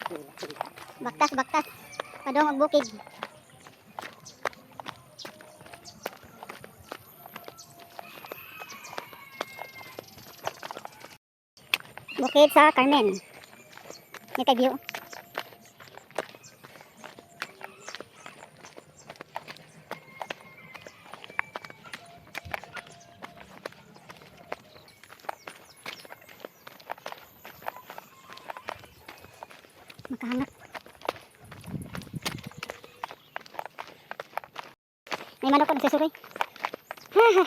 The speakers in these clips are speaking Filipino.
Baktas, baktas. Padong magbukid. Bukid sa Carmen. Ini kay view. Makahanap. May manok ko nagsusuroy. Ha.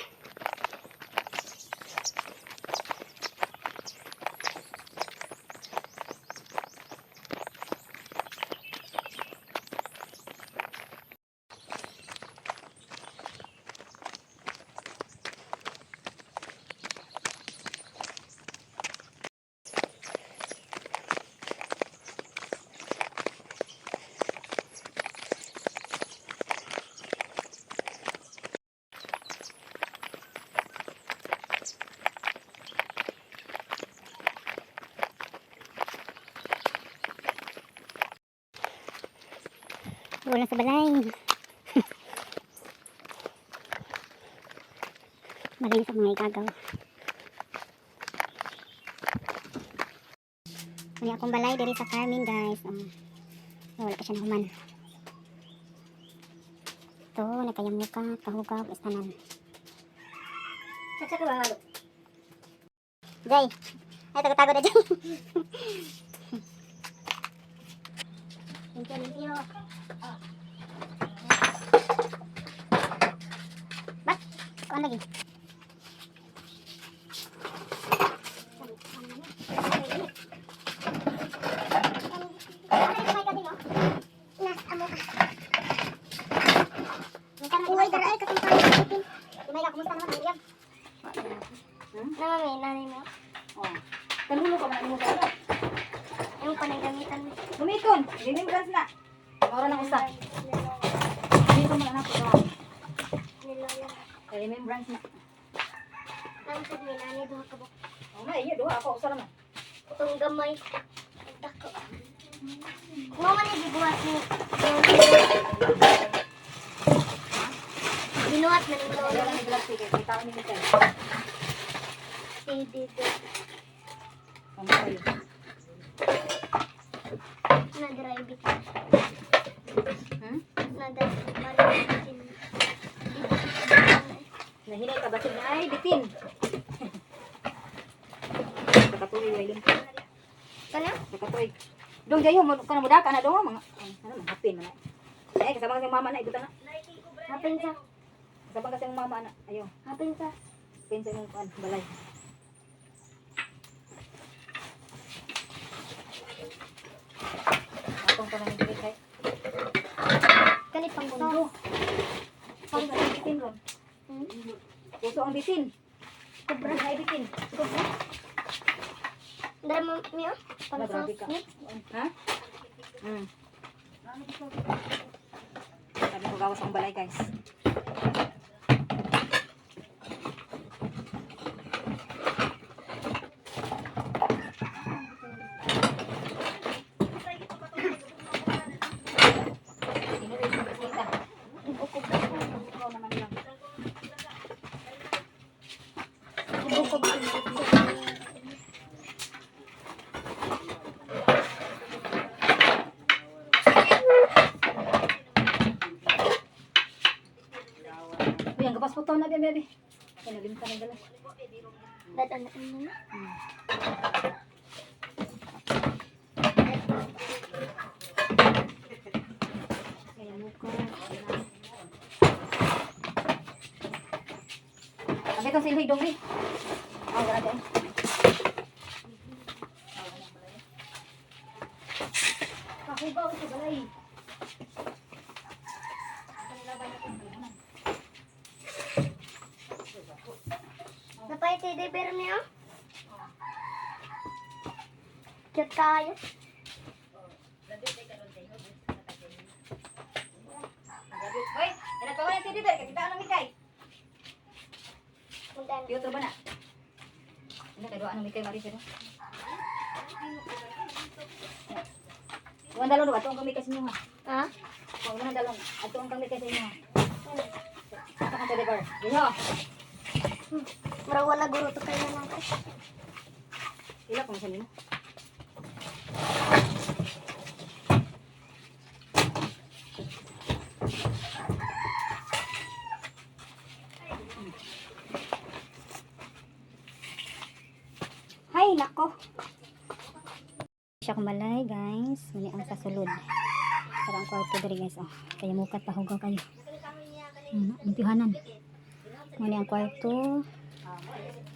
Wala sa balay. Balay sa mga igagaw. Ano akong balay diri sa Carmen, guys. Wala pa siya nahuman. Ito, nakayamuka, kahugaw, istanan. Saksa ka ba halo? Jay, ay tago-tago na Jay. Limpyo. Bak, kuan lagi. Nanay mo? Oh. Kanulo ka man mo sa Yung panagamitan mo. Gamiton, remembrance na. Ora nang usa. Dito man na ko. Remembrance na. Ang sad ni nanay duha ka buk. Oh, na iya duha ako usa naman. Itong gamay. Dako. Mo man ni gibuhat ni. Binuhat man ni Wala lang plastic kay kita ni kita. dito. Pamatay. Na-drive it. Nahinay ka basid na ay bitin. Nakatuloy way lim. Kana? Nakatuloy. Dong jayo mo kana muda kana dong mga ano man hapin man. Ay kasama sa mama na igutan na. Hapin sa. Kasama kasi ang mama na. Ayo. Hapin sa. Pinsa mong kuan balay. Atong pa nang dili kay. Kani pang bundo. Pang bitin ron. Puso ang bitin. Kubra Ay bitin. kubra. Dara mo miyo? Pang Grabe ka. sauce. Ha? Sabi ko gawas ang balay guys. Yang gapas po na bebe. Ay nalimta na dala. Dadan na na. Kaya muka. Ang ito silhig dong ni. Oh, wala din. Kahugaw sa balay. Napay tede pero miyo. Cute kayo. Hoy, nagkawan ang teddy bear kita ano mikay. Mundan. Piyo to ba na? Ano kay doan ang mikay mari sino? Kung dalon do atong kami kasi inyo ha. Ha? Kung na dalon atong kami kasi inyo. Sa ka deliver. Diho. Murag wala guro to kayo nang kay. Ila kung saan mo. Hay nako. Siya kumalay guys. Muni ang sasulod. Parang kwarto diri guys. Oh. Kaya mukat pahugaw kayo. Impihanan. Muni ang kwarto.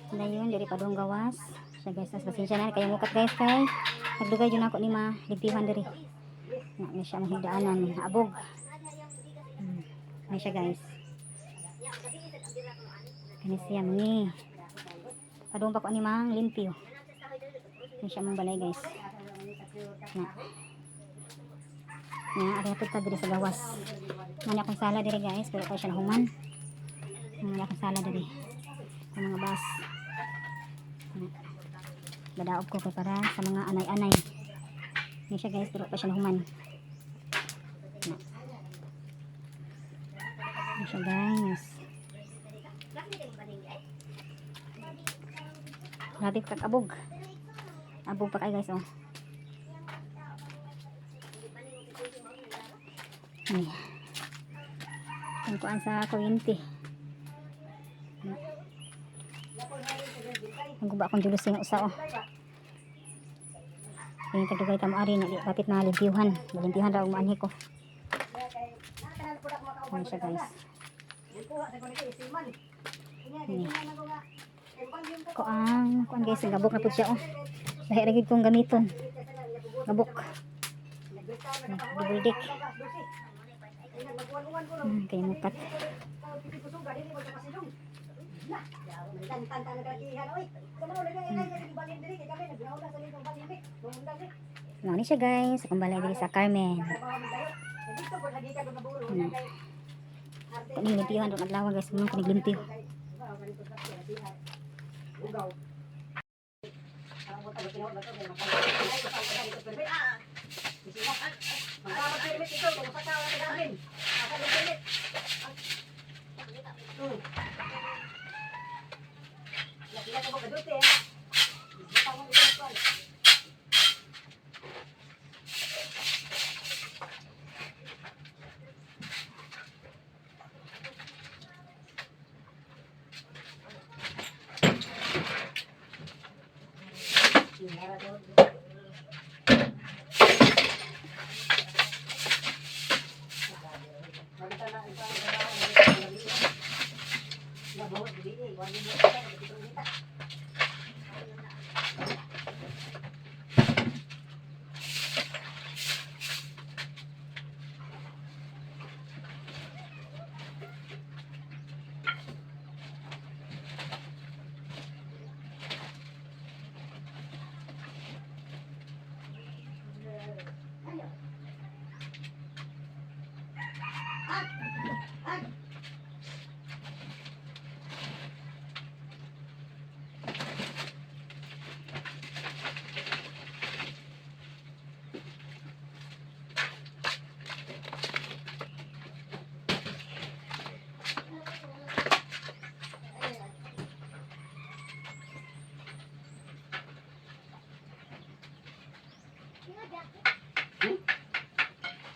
Dayon diri pa dong gawas. So guys, pasensya na kaya mukat guys kay nagdugay jud ako ni ma ligtihan diri. Na siya mahigdaanan abog. Ay siya guys. Kani siya ni. Padung pa ko ni mang limpyo. Ay siya mong balay guys. Na ari ato ta diri sa gawas. Mani akong sala diri guys, pero kay siya nahuman. Mani akong sala diri. Ang mga bus. Badaog ko para sa mga anay-anay. Ni siya guys, pero pa siya nahuman. Ni siya guys. Grabe kakabog. Abog pa kayo guys oh. Ay. Tungkuan sa kuwinti. Ang guba akong dulos yung usa oh. Yung tagdugay tamo ari na kapit na limpiyuhan. Limpiyuhan raw maanhi ko. Ano siya guys. Ini. Kuan guys, gabok na po siya oh. Lahi ragid kong gamiton. Gabok. Double deck. Kaya mukat. Nah, ini siya guys, akong balay diri sa Carmen. Kani limpiyuhan ron adlaw guys, mo kani limpyo.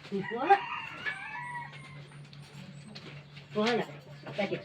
Wala. Wala. Tadi.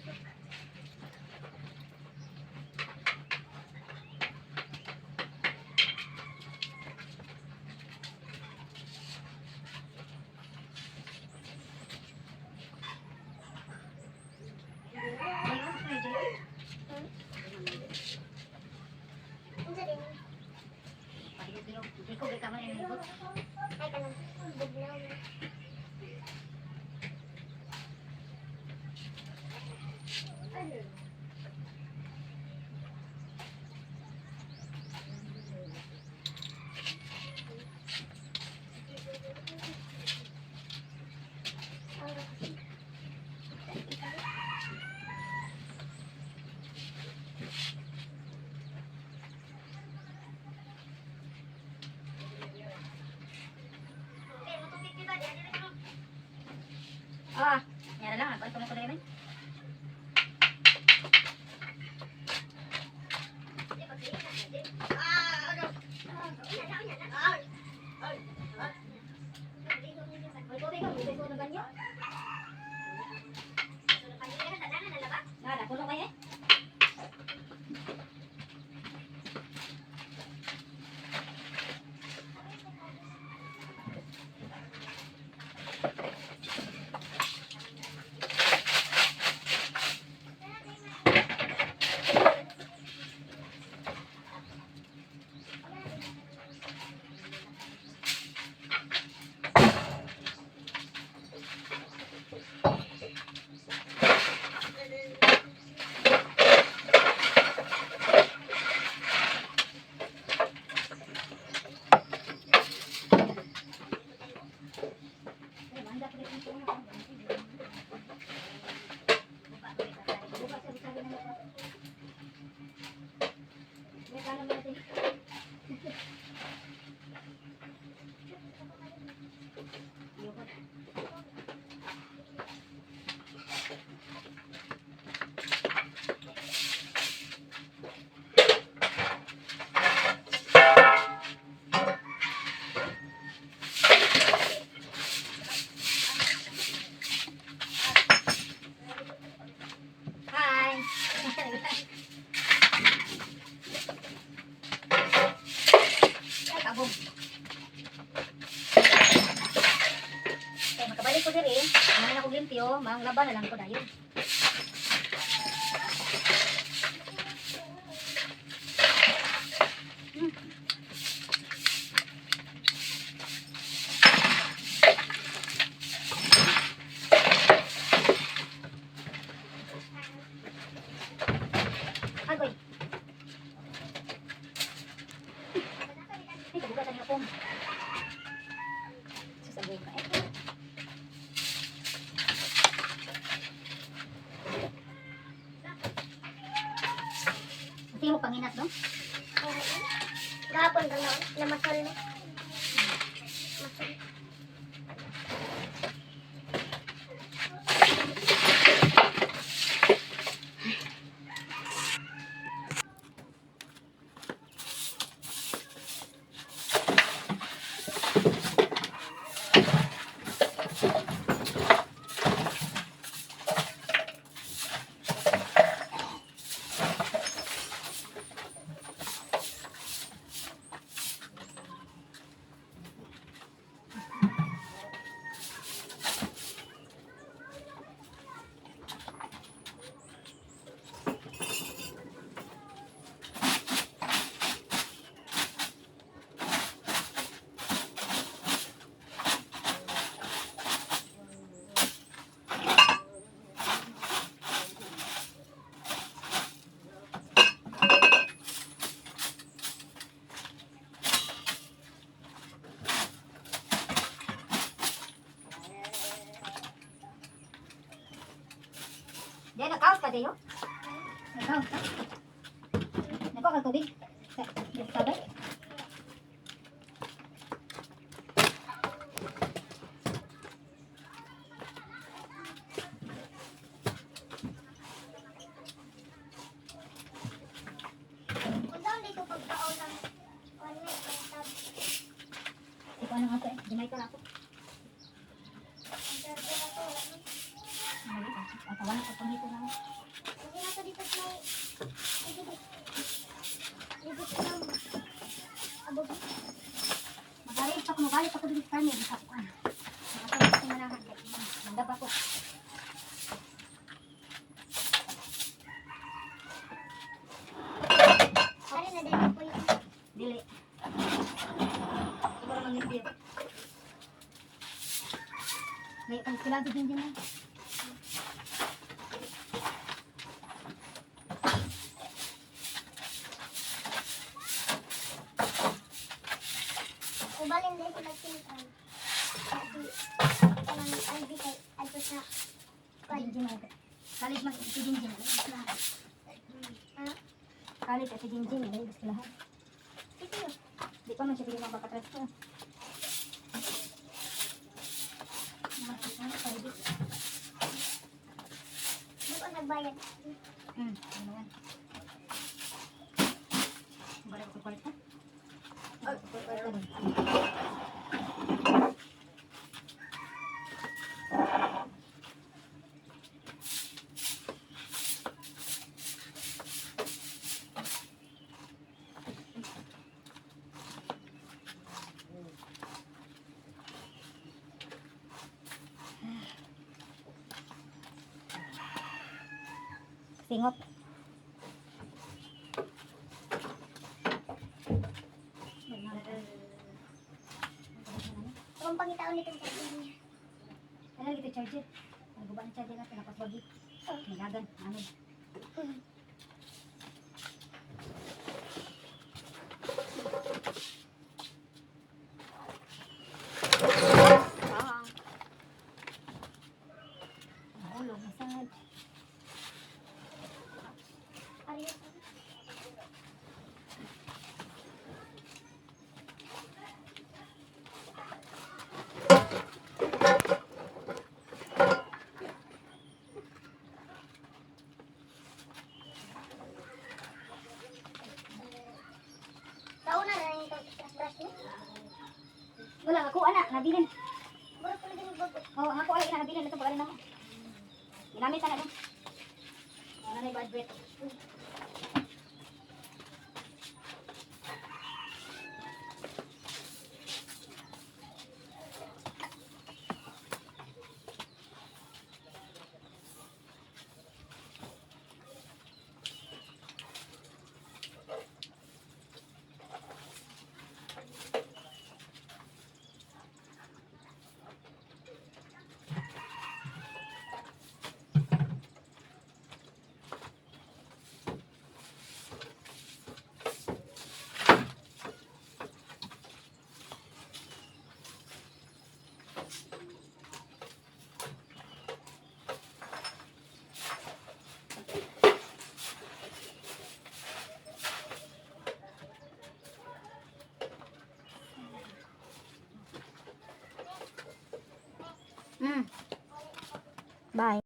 Ah, nyara lang. Ako ito na. Nada, puno kayo eh. Hi. Kabog. Okay, makabalik ko diri. Mangan ako limpyo, manglaba na lang ko dayon. Agoy. Ay, kabugatan niyo po. Sasabihin ka eh. Hindi mo panginat, no? Gapon ka na masal mo. Masal. Diyan, nakaos ka dayo? Nakaos ka? Nako ka tubig? Sabay? Kung saan dito pagkaon ng online ang tab. Ikaw ano nga to eh? Dumay ka lang ako. Ang charger na to. Atawan ako pang dito lang. Kasi nasa dito sa may libit lang. Abog. Magalit ako dito sa kanya. Bisa ko ano. Nakapagod ko manahan. Manggap ako. Ari na dito po yung Dili. Siguro mag-review. May kailangan din din yan. ubalin din sila sinitan. Kasi ang albi kay ato sa Jinjin mo. Kalit mas si Jinjin. ha? Kalit at si Jinjin. Gusto lahat. Ito. Di pa man siya pinang makatras ko. Masakit na. bayad. Ano yan? Balik ko kwarta. Singot. Kung pangita ulit ang charger niya. Ano lagi ito charger? Naguba ng charger natin. Napas bagi. Nilagan. Ano? Mahulog. Masad. Ayos. Taon na yung brush niya. Wala. Ako anak. Nabilin. Mura ko lang bago. Oh, ako ay nabilin. Ito pagaling naman. Ginamit na doon. Ano na yung bad breath? Bye.